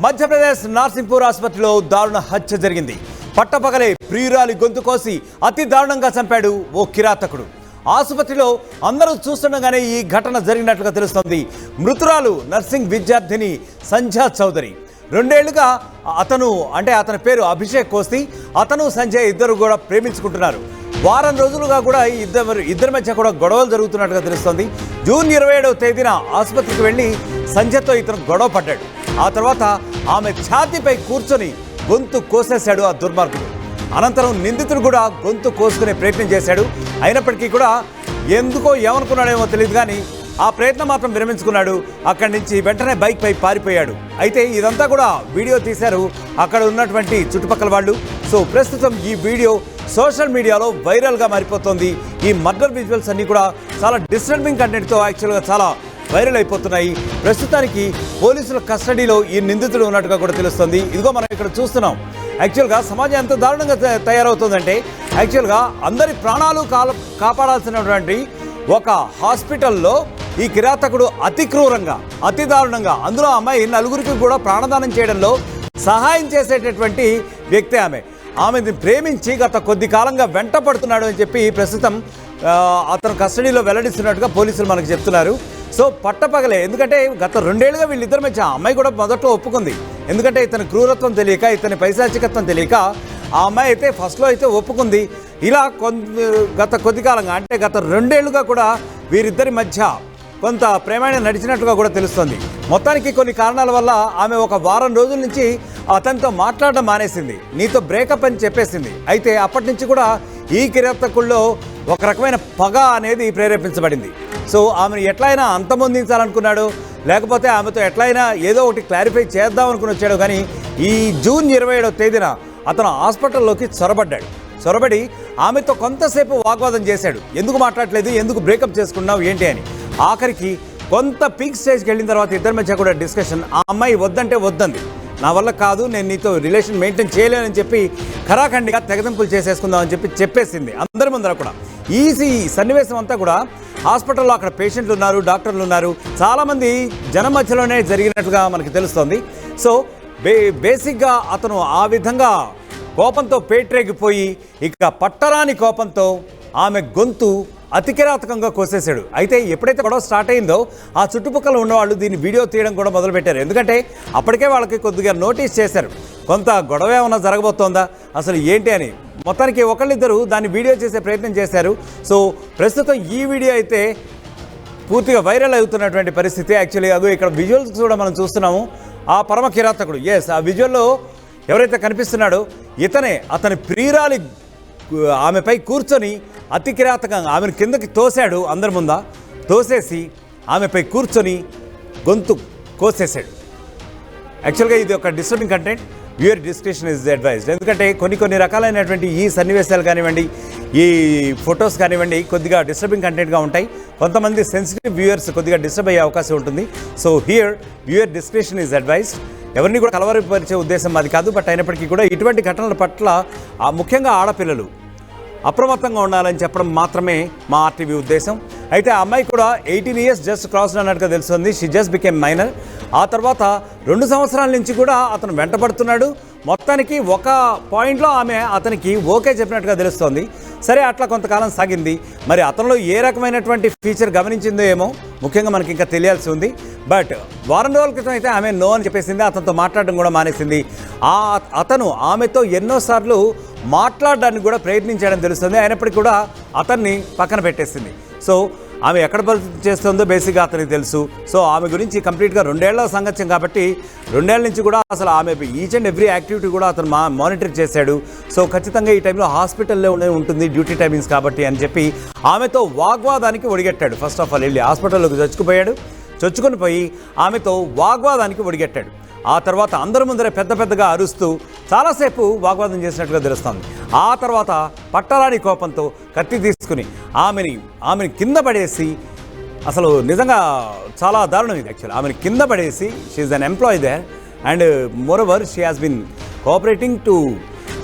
మధ్యప్రదేశ్ నార్సింగ్పూర్ ఆసుపత్రిలో దారుణ హత్య జరిగింది. పట్టపగలే ప్రియురాలి గొంతు కోసి అతి దారుణంగా చంపాడు ఓ కిరాతకుడు. ఆసుపత్రిలో అందరూ చూస్తుండగానే ఈ ఘటన జరిగినట్లుగా తెలుస్తోంది. మృతురాలు నర్సింగ్ విద్యార్థిని సంధ్యా చౌదరి. 2 ఏళ్లుగా అతని పేరు అభిషేక్ కోస్తి. అతను సంజయ్ ఇద్దరు కూడా ప్రేమించుకుంటున్నారు. వారం రోజులుగా కూడా ఇద్దరి మధ్య కూడా గొడవలు జరుగుతున్నట్టుగా తెలుస్తోంది. జూన్ 27వ తేదీన ఆసుపత్రికి వెళ్ళి సంజయ్తో ఇతను గొడవ పడ్డాడు. ఆ తర్వాత ఆమె ఛాతీపై కూర్చొని గొంతు కోసేశాడు ఆ దుర్మార్గుడు. అనంతరం నిందితుడు కూడా గొంతు కోసుకునే ప్రయత్నం చేశాడు. అయినప్పటికీ కూడా ఎందుకో ఏమనుకున్నాడేమో తెలియదు కానీ ఆ ప్రయత్నం మాత్రం విరమించుకున్నాడు. అక్కడి నుంచి వెంటనే బైక్పై పారిపోయాడు. అయితే ఇదంతా కూడా వీడియో తీశారు అక్కడ ఉన్నటువంటి చుట్టుపక్కల వాళ్ళు. సో ప్రస్తుతం ఈ వీడియో సోషల్ మీడియాలో వైరల్గా మారిపోతుంది. ఈ మర్డర్ విజువల్స్ అన్నీ కూడా చాలా డిస్టర్బింగ్ కంటెంట్తో యాక్చువల్గా చాలా వైరల్ అయిపోతున్నాయి. ప్రస్తుతానికి పోలీసుల కస్టడీలో ఈ నిందితుడు ఉన్నట్టుగా కూడా తెలుస్తుంది. ఇదిగో మనం ఇక్కడ చూస్తున్నాం. యాక్చువల్గా సమాజం ఎంత దారుణంగా తయారవుతుందంటే యాక్చువల్గా అందరి ప్రాణాలు కాపాడాల్సినటువంటి ఒక హాస్పిటల్లో ఈ కిరాతకుడు అతి క్రూరంగా అతి దారుణంగా అందులో అమ్మాయి 4గురికి కూడా ప్రాణదానం చేయడంలో సహాయం చేసేటటువంటి వ్యక్తి ఆమెని ప్రేమించి గత కొద్ది కాలంగా వెంట పడుతున్నాడు అని చెప్పి ప్రస్తుతం అతను కస్టడీలో వెల్లడిస్తున్నట్టుగా పోలీసులు మనకు చెప్తున్నారు. సో పట్టపగలే, ఎందుకంటే గత 2 ఏళ్లుగా వీళ్ళిద్దరి మధ్య అమ్మాయి కూడా మొదట్లో ఒప్పుకుంది. ఎందుకంటే ఇతని క్రూరత్వం తెలియక, ఇతని పైశాచికత్వం తెలియక ఆ అమ్మాయి అయితే ఫస్ట్లో అయితే ఒప్పుకుంది. ఇలా గత కొద్ది కాలంగా అంటే గత 2 ఏళ్లుగా కూడా వీరిద్దరి మధ్య కొంత ప్రేమాయణం నడిచినట్టుగా కూడా తెలుస్తుంది. మొత్తానికి కొన్ని కారణాల వల్ల ఆమె ఒక వారం రోజుల నుంచి అతనితో మాట్లాడడం మానేసింది. నీతో బ్రేకప్ అని చెప్పేసింది. అయితే అప్పటి నుంచి కూడా ఈ కిరాతకుల్లో ఒక రకమైన పగ అనేది ప్రేరేపించబడింది. సో ఆమెను ఎట్లయినా అంతమొందించాలనుకున్నాడు, లేకపోతే ఆమెతో ఎట్లయినా ఏదో ఒకటి క్లారిఫై చేద్దాం అనుకుని వచ్చాడు. కానీ ఈ జూన్ 27వ తేదీన అతను హాస్పిటల్లోకి చొరబడి ఆమెతో కొంతసేపు వాగ్వాదం చేశాడు. ఎందుకు మాట్లాడలేదు, ఎందుకు బ్రేకప్ చేసుకున్నావు ఏంటి అని. ఆఖరికి కొంత పీక్ స్టేజ్కి వెళ్ళిన తర్వాత ఇద్దరి మధ్య కూడా డిస్కషన్. ఆ అమ్మాయి వద్దంటే వద్దంది. నా వల్ల కాదు, నేను నీతో రిలేషన్ మెయింటైన్ చేయలేనని చెప్పి ఖరాఖండిగా తెగదింపులు చేసేసుకుందామని చెప్పేసింది అందరి ముందర కూడా. ఈ సన్నివేశం అంతా కూడా హాస్పిటల్లో అక్కడ పేషెంట్లు ఉన్నారు, డాక్టర్లు ఉన్నారు, చాలామంది జనం మధ్యలోనే జరిగినట్టుగా మనకి తెలుస్తోంది. సో బేసిక్గా అతను ఆ విధంగా కోపంతో పేట్రేగిపోయి ఇక పట్టరాని కోపంతో ఆమె గొంతు అతి కిరాతకంగా కోసేశాడు. అయితే ఎప్పుడైతే గొడవ స్టార్ట్ అయిందో ఆ చుట్టుపక్కల ఉన్నవాళ్ళు దీన్ని వీడియో తీయడం కూడా మొదలుపెట్టారు. ఎందుకంటే అప్పటికే వాళ్ళకి కొద్దిగా నోటీస్ చేశారు, కొంత గొడవ ఏమన్నా జరగబోతోందా అసలు ఏంటి అని. మొత్తానికి ఒకళ్ళిద్దరు దాన్ని వీడియో చేసే ప్రయత్నం చేశారు. సో ప్రస్తుతం ఈ వీడియో అయితే పూర్తిగా వైరల్ అవుతున్నటువంటి పరిస్థితి. యాక్చువల్లీ అదో ఇక్కడ విజువల్స్ కూడా మనం చూస్తున్నాము. ఆ పరమ కిరాతకుడు, ఆ విజువల్లో ఎవరైతే కనిపిస్తున్నాడో ఇతనే అతని ప్రియురాలి ఆమెపై కూర్చొని అతి కిరాతకంగా ఆమెను కిందకి తోశాడు. అందరి ముందా తోసేసి ఆమెపై కూర్చొని గొంతు కోసేశాడు. యాక్చువల్గా ఇది ఒక disturbing content. Viewer description is advised. ఎందుకంటే కొన్ని రకాలైనటువంటి ఈ సన్నివేశాలు కానివ్వండి, ఈ ఫొటోస్ కానివ్వండి కొద్దిగా డిస్టర్బింగ్ కంటెంట్గా ఉంటాయి. కొంతమంది సెన్సిటివ్ వ్యూయర్స్ కొద్దిగా డిస్టర్బ్ అయ్యే అవకాశం ఉంటుంది. So here viewer description is advised. ఎవరిని కూడా కలవరపరిచే ఉద్దేశం అది కాదు. బట్ అయినప్పటికీ కూడా ఇటువంటి ఘటనల పట్ల ముఖ్యంగా ఆడపిల్లలు అప్రమత్తంగా ఉండాలని చెప్పడం మాత్రమే మా ఆర్టీవీ ఉద్దేశం. అయితే ఆ అమ్మాయి కూడా 18 years జస్ట్ క్రాస్ అన్నట్టుగా తెలుస్తుంది. She just became minor. ఆ తర్వాత 2 సంవత్సరాల నుంచి కూడా అతను వెంటబడుతున్నాడు. మొత్తానికి ఒక పాయింట్లో ఆమె అతనికి ఓకే చెప్పినట్టుగా తెలుస్తోంది. సరే, అట్లా కొంతకాలం సాగింది. మరి అతనిలో ఏ రకమైనటువంటి ఫీచర్ గమనించిందో ఏమో ముఖ్యంగా మనకి ఇంకా తెలియాల్సి ఉంది. బట్ వారం రోజుల క్రితం అయితే ఆమె నో అని చెప్పేసింది. అతనితో మాట్లాడడం కూడా మానేసింది. అతను ఆమెతో ఎన్నోసార్లు మాట్లాడడానికి కూడా ప్రయత్నించడం తెలుస్తుంది. అయినప్పటికీ కూడా అతన్ని పక్కన పెట్టేసింది. సో ఆమె ఎక్కడ చేస్తుందో బేసిక్గా అతనికి తెలుసు. సో ఆమె గురించి కంప్లీట్గా 2 ఏళ్ల సంగత్యం కాబట్టి 2 ఏళ్ల నుంచి కూడా అసలు ఆమె ఈచ్ అండ్ ఎవ్రీ యాక్టివిటీ కూడా అతను మానిటర్ చేశాడు. సో ఖచ్చితంగా ఈ టైంలో హాస్పిటల్లో ఉంటుంది, డ్యూటీ టైమింగ్స్ కాబట్టి అని చెప్పి ఆమెతో వాగ్వాదానికి ఒడిగట్టాడు. ఫస్ట్ ఆఫ్ ఆల్ వెళ్ళి హాస్పిటల్లోకి చొచ్చుకొని పోయి ఆమెతో వాగ్వాదానికి ఒడిగట్టాడు. ఆ తర్వాత అందరి ముందరే పెద్దగా అరుస్తూ చాలాసేపు వాగ్వాదం చేసినట్టుగా తెలుస్తుంది. ఆ తర్వాత పట్టరాని కోపంతో కత్తి తీసుకుని ఆమెని కింద పడేసి, అసలు నిజంగా చాలా దారుణం ఇది. యాక్చువల్లీ ఆమెను కింద పడేసి, she is an employee there and moreover she has been cooperating to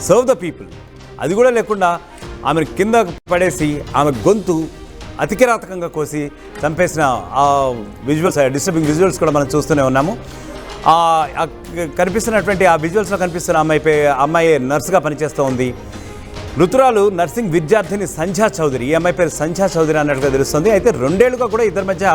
serve the people. అది కూడా లేకుండా ఆమెను కింద పడేసి ఆమె గొంతు అతి కిరాతకంగా కోసి చంపేసిన ఆ విజువల్స్, డిస్టర్బింగ్ విజువల్స్ కూడా మనం చూస్తూనే ఉన్నాము. కనిపిస్తున్నటువంటి ఆ విజువల్స్లో కనిపిస్తున్న అమ్మాయి నర్సుగా పనిచేస్తూ ఉంది. మృతురాలు నర్సింగ్ విద్యార్థిని సంధ్యా చౌదరి. ఈ అమ్మాయి పేరు సంధ్యా చౌదరి అన్నట్టుగా తెలుస్తుంది. అయితే 2 ఏళ్లుగా కూడా ఇద్దరి మధ్య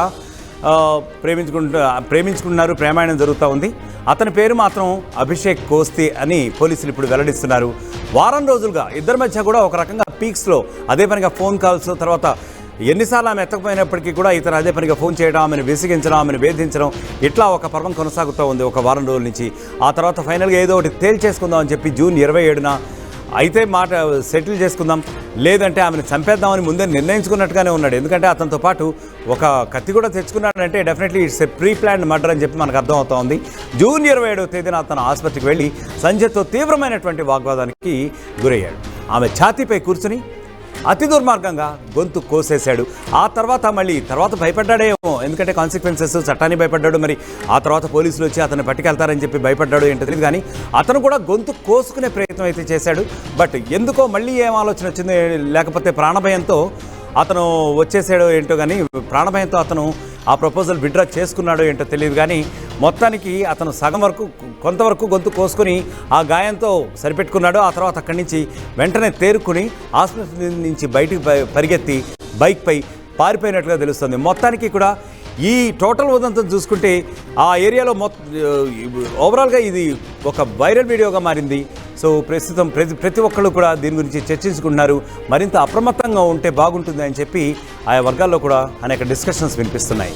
ప్రేమించుకుంటున్నారు, ప్రేమాయణం జరుగుతూ ఉంది. అతని పేరు మాత్రం అభిషేక్ కోస్తి అని పోలీసులు ఇప్పుడు వెల్లడిస్తున్నారు. వారం రోజులుగా ఇద్దరి మధ్య కూడా ఒక రకంగా పీక్స్లో అదే పనిగా ఫోన్ కాల్స్, తర్వాత ఎన్నిసార్లు ఆమె ఎత్తకపోయినప్పటికీ కూడా ఇతను అదే పనిగా ఫోన్ చేయడం, ఆమెను విసిగించడం, ఆమెను వేధించడం, ఇట్లా ఒక పర్వం కొనసాగుతూ ఉంది ఒక వారం రోజుల నుంచి. ఆ తర్వాత ఫైనల్గా ఏదో ఒకటి తేల్చేసుకుందాం అని చెప్పి జూన్ 27న అయితే మాట సెటిల్ చేసుకుందాం, లేదంటే ఆమెను చంపేద్దామని ముందే నిర్ణయించుకున్నట్టుగానే ఉన్నాడు. ఎందుకంటే అతనితో పాటు ఒక కత్తి కూడా తెచ్చుకున్నాడంటే definitely it's a pre planned murder అని చెప్పి మనకు అర్థం అవుతా ఉంది. జూన్ 27వ తేదీన అతను ఆసుపత్రికి వెళ్ళి సంధ్యతో తీవ్రమైనటువంటి వాగ్వాదానికి గురయ్యాడు. ఆమె ఛాతీపై కూర్చుని అతి దుర్మార్గంగా గొంతు కోసేశాడు. ఆ తర్వాత భయపడ్డాడేమో, ఎందుకంటే కాన్సిక్వెన్సెస్, చట్టాన్ని భయపడ్డాడు. మరి ఆ తర్వాత పోలీసులు వచ్చి అతన్ని పట్టుకెళ్తారని చెప్పి భయపడ్డాడు ఏంటో తెలియదు. కానీ అతను కూడా గొంతు కోసుకునే ప్రయత్నం అయితే చేశాడు. బట్ ఎందుకో మళ్ళీ ఏం ఆలోచన వచ్చింది, లేకపోతే ప్రాణభయంతో అతను వచ్చేసాడో ఏంటో, కానీ ప్రాణభయంతో అతను ఆ ప్రపోజల్ విత్డ్రా చేసుకున్నాడో ఏంటో తెలియదు. కానీ మొత్తానికి అతను సగం వరకు, కొంతవరకు గొంతు కోసుకొని ఆ గాయంతో సరిపెట్టుకున్నాడు. ఆ తర్వాత అక్కడి నుంచి వెంటనే తేరుకుని ఆసుపత్రి నుంచి బయటికి పరిగెత్తి బైక్పై పారిపోయినట్లుగా తెలుస్తుంది. మొత్తానికి కూడా ఈ టోటల్ ఉదంతం చూసుకుంటే ఆ ఏరియాలో ఓవరాల్గా ఇది ఒక వైరల్ వీడియోగా మారింది. సో ప్రస్తుతం ప్రతి ఒక్కళ్ళు కూడా దీని గురించి చర్చించుకుంటున్నారు. మరింత అప్రమత్తంగా ఉంటే బాగుంటుంది అని చెప్పి ఆయా వర్గాల్లో కూడా అనేక డిస్కషన్స్ వినిపిస్తున్నాయి.